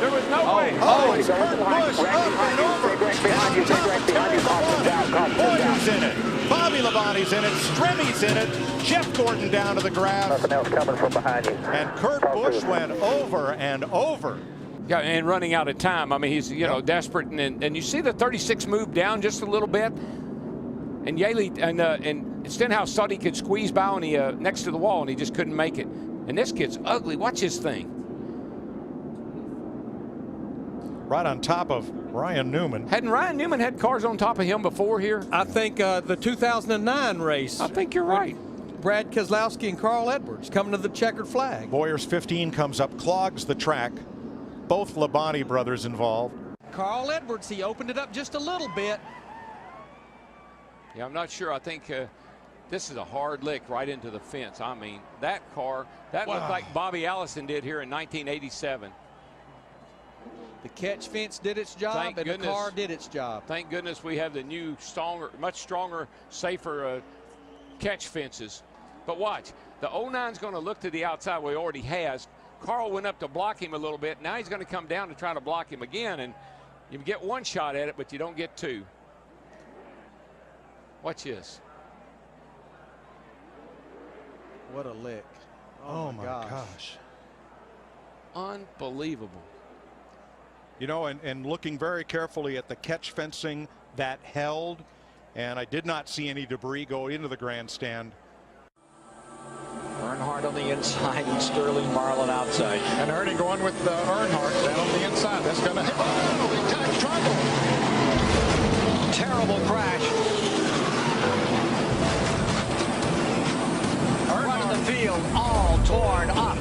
There was no way. Oh, it's Kurt Busch up and over. Boyer's in it. Bobby Labonte's in it. Stremmy's in it. Jeff Gordon down to the grass. Nothing else coming from behind you. And Kurt Busch went over and over. Yeah, and running out of time. I mean, he's, you know, desperate. And you see the 36 move down just a little bit. And Yaley and Stenhouse thought he could squeeze by on the, next to the wall, and he just couldn't make it. And this kid's ugly. Watch his thing. Right on top of Ryan Newman. Hadn't Ryan Newman had cars on top of him before here? I think the 2009 race. I think you're right. Brad Keselowski and Carl Edwards coming to the checkered flag. Boyer's 15 comes up, clogs the track. Both Labonte brothers involved. Carl Edwards, he opened it up just a little bit. Yeah, I'm not sure. I think this is a hard lick right into the fence. I mean, that car, that looked like Bobby Allison did here in 1987. The catch fence did its job, and the car did its job. Thank goodness we have the new, stronger, much stronger, safer catch fences. But watch, the 09's going to look to the outside where he already has. Carl went up to block him a little bit. Now he's going to come down to try to block him again, and you get one shot at it, but you don't get two. Watch this. What a lick. Oh my gosh. Unbelievable. You know, and looking very carefully at the catch fencing that held, and I did not see any debris go into the grandstand. Earnhardt on the inside and Sterling Marlin outside. And Ernie going with Earnhardt down on the inside. That's going to hit. Oh, big time trouble. Terrible crash. Front of the field all torn up.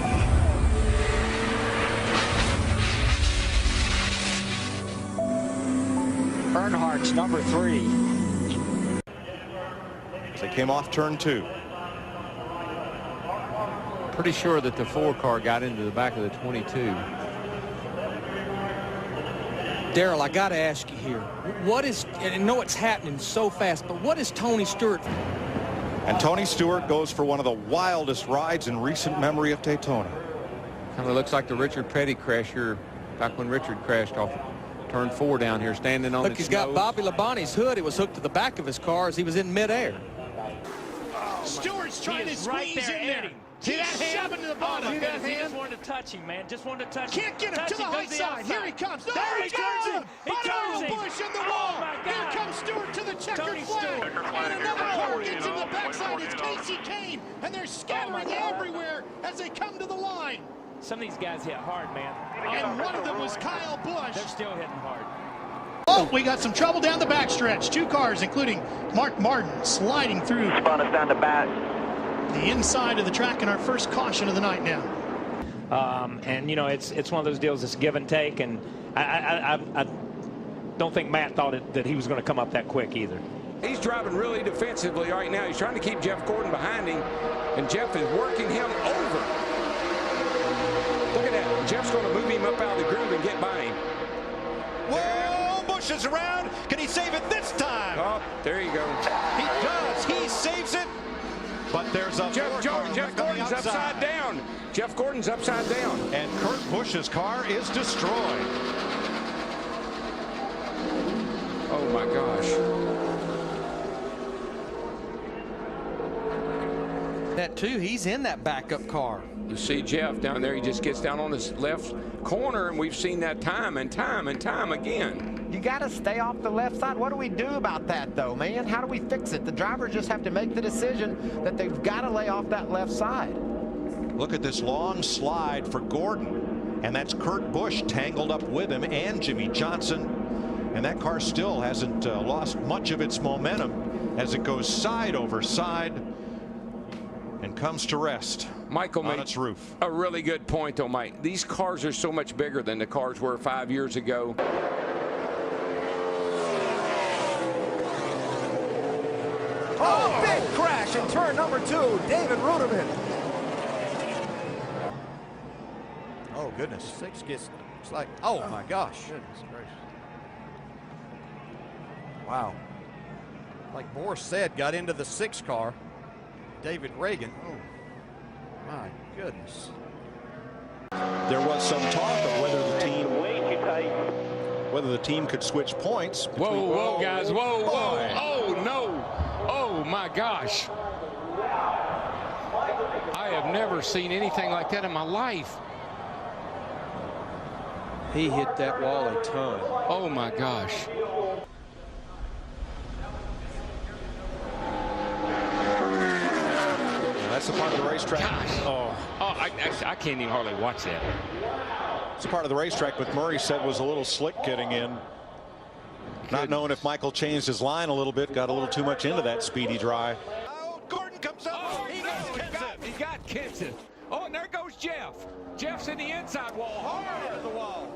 Earnhardt's number 3. As they came off turn 2. Pretty sure that the 4 car got into the back of the 22. Darrell, I got to ask you here. What is, and I know it's happening so fast, but what is Tony Stewart? And Tony Stewart goes for one of the wildest rides in recent memory of Daytona. Kind of looks like the Richard Petty crash here, back when Richard crashed off turn 4 down here, standing on Look, he's got Bobby Labonte's hood. It was hooked to the back of his car as he was in midair. Stewart's trying to squeeze in there. See that hand? Shoving to the bottom. See that hand? He just wanted to touch him, man. Just wanted to touch him. Can't get him to the high side. Here he comes. No, there he turns him. He turns him. Busch in the wall. Oh, my God. Here comes Stewart to the checkered flag. And another car gets in the backside. It's Casey Kane. And they're scattering everywhere as they come to the line. Some of these guys hit hard, man. And one of them was Kyle Busch. They're still hitting hard. Oh, we got some trouble down the backstretch. 2 cars, including Mark Martin, sliding through. Spun us down the back. The inside of the track and our first caution of the night now. And you know, it's one of those deals that's give and take, and I don't think Matt thought that he was going to come up that quick either. He's driving really defensively right now. He's trying to keep Jeff Gordon behind him, and Jeff is working him over. Look at that. Jeff's going to move him up out of the groove and get by him. Whoa, Busch is around. Can he save it this time? Oh, there you go. He does. He saves it. But there's a Jeff Gordon's upside down. Jeff Gordon's upside down. And Kurt Busch's car is destroyed. Oh my gosh. That too, he's in that backup car. You see Jeff down there, he just gets down on his left corner, and we've seen that time and time and time again. You got to stay off the left side. What do we do about that, though, man? How do we fix it? The drivers just have to make the decision that they've got to lay off that left side. Look at this long slide for Gordon. And that's Kurt Busch tangled up with him and Jimmy Johnson. And that car still hasn't lost much of its momentum as it goes side over side and comes to rest. Michael on made its roof. A really good point, though, Mike. These cars are so much bigger than the cars were 5 years ago. Oh, big crash in turn number 2. David Ruderman. Oh, goodness. 6 gets, it's like, oh, my gosh. Goodness gracious. Wow. Like Boris said, got into the 6 car. David Reagan. Oh, my goodness. There was some talk of whether the team Whether the team could switch points. Whoa, guys. Whoa. Oh, no. Oh, my gosh. I have never seen anything like that in my life. He hit that wall a ton. Oh, my gosh. That's a part of the racetrack. I can't even hardly watch that. It's a part of the racetrack, but Murray said was a little slick getting in. Not knowing if Michael changed his line a little bit, got a little too much into that speedy dry. Oh, Gordon comes up. Oh, he got Kenseth. Oh, and there goes Jeff. Jeff's in the inside wall. Hard into the wall.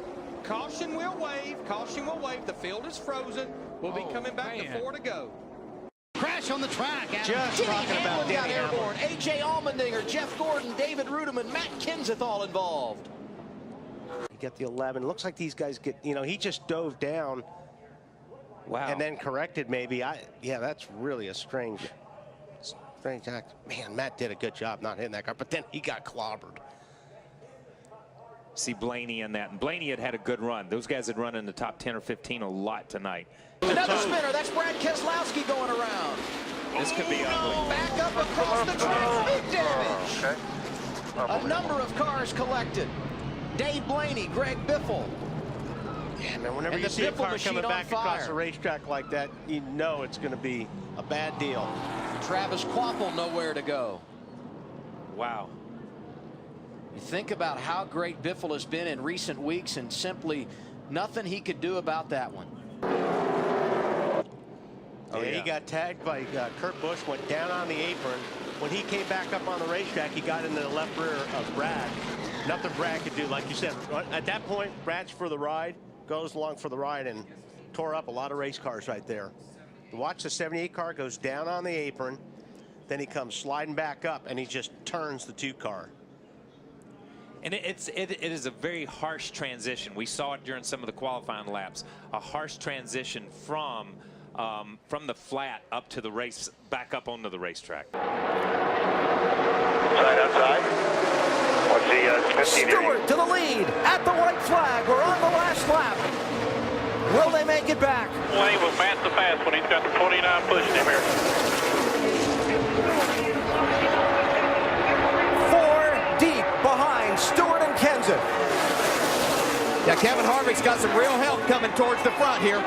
Caution will wave. Caution will wave. The field is frozen. We'll be coming back to 4 to go. Crash on the track. Just Jimmy talking about Hamlin got Denny airborne. A.J. Allmendinger, Jeff Gordon, David Rudiman, Matt Kenseth all involved. You get the 11. Looks like these guys get, you know, he just dove down. Wow. And then corrected maybe. Yeah, that's really a strange act. Man, Matt did a good job not hitting that car, but then he got clobbered. See Blaney in that. And Blaney had a good run. Those guys had run in the top 10 or 15 a lot tonight. Another spinner. That's Brad Keselowski going around. This could be ugly. Back up across the track. Big damage. A number of cars collected. Dave Blaney, Greg Biffle. Yeah, man, whenever And you the see a Biffle car machine coming on back across fire. a racetrack like that, you know it's going to be a bad deal. Travis Kvapil nowhere to go. Wow. You think about how great Biffle has been in recent weeks, and simply nothing he could do about that one. Oh, yeah, he got tagged by Kurt Busch, went down on the apron. When he came back up on the racetrack, he got into the left rear of Brad. Nothing Brad could do, like you said. At that point, Brad's for the ride, goes along for the ride, and tore up a lot of race cars right there. Watch the 78 car goes down on the apron, then he comes sliding back up, and he just turns the 2 car. And it is a very harsh transition. We saw it during some of the qualifying laps. A harsh transition from the flat up to the race, back up onto the racetrack. Side outside. What's the 15 Stewart to the lead at the white flag. We're on the last lap. Will they make it back? Wayne was Matt the fast when he's got the 29 pushing him here. 4 deep behind Stewart and Kenseth. Yeah, Kevin Harvick's got some real help coming towards the front here.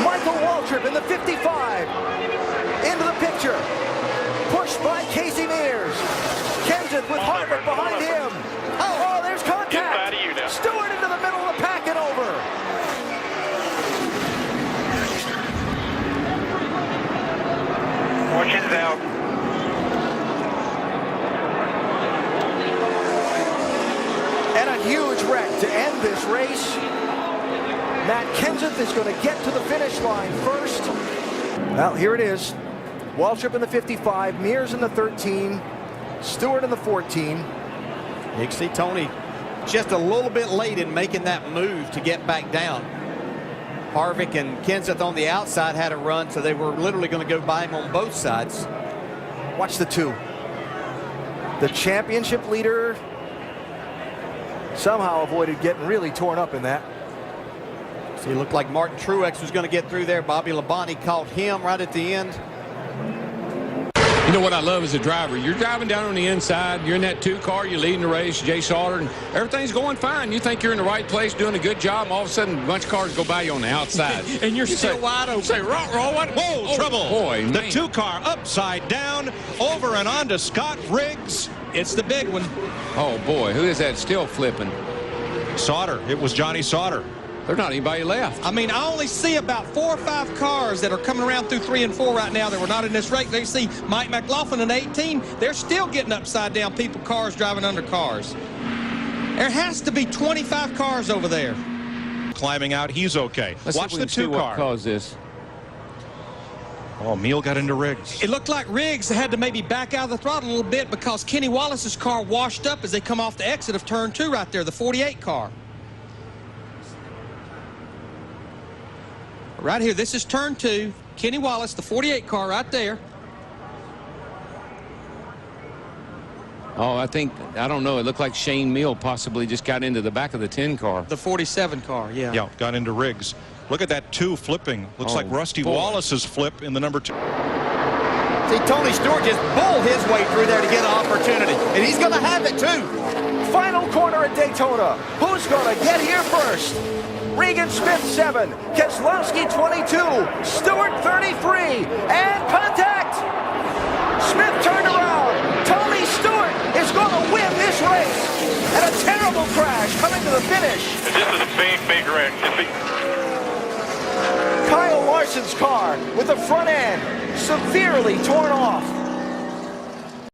Michael Waltrip in the 55. Into the picture. Pushed by Casey Mears. Kenseth with Harvick behind him. Oh, there's contact. Stewart into the middle of the pack and over. Fortune's out. And a huge wreck to end this race. Matt Kenseth is going to get to the finish line first. Well, here it is. Waltrip in the 55, Mears in the 13, Stewart in the 14. You can see Tony just a little bit late in making that move to get back down. Harvick and Kenseth on the outside had a run, so they were literally going to go by him on both sides. Watch the 2. The championship leader somehow avoided getting really torn up in that. So it looked like Martin Truex was going to get through there. Bobby Labonte caught him right at the end. You know what I love as a driver? You're driving down on the inside. You're in that 2 car. You're leading the race, Jay Sauter, and everything's going fine. You think you're in the right place, doing a good job, and all of a sudden, a bunch of cars go by you on the outside. And you're still wide open. Say, roll, what? Whoa, trouble. Boy, the man. 2 car upside down, over and on to Scott Riggs. It's the big one. Oh, boy, who is that still flipping? Sauter. It was Johnny Sauter. There's not anybody left. I mean, I only see about 4 or 5 cars that are coming around through 3 and 4 right now that were not in this race. They see Mike McLaughlin in 18. They're still getting upside down cars driving under cars. There has to be 25 cars over there. Climbing out, he's okay. Watch the 2 car. What caused this? Oh, Meal got into Riggs. It looked like Riggs had to maybe back out of the throttle a little bit because Kenny Wallace's car washed up as they come off the exit of turn 2 right there, the 48 car. Right here, this is turn 2. Kenny Wallace, the 48 car right there. Oh, I don't know. It looked like Shane Meal possibly just got into the back of the 10 car. The 47 car, yeah. Yeah, got into Riggs. Look at that 2 flipping. Looks like Rusty Wallace's flip in the number 2. See, Tony Stewart just bulled his way through there to get an opportunity, and he's going to have it too. Final corner at Daytona. Who's going to get here first? Regan Smith 7, Keselowski 22, Stewart 33, and contact! Smith turned around. Tony Stewart is going to win this race. And a terrible crash coming to the finish. This is a big, big wreck. Kyle Larson's car with the front end severely torn off.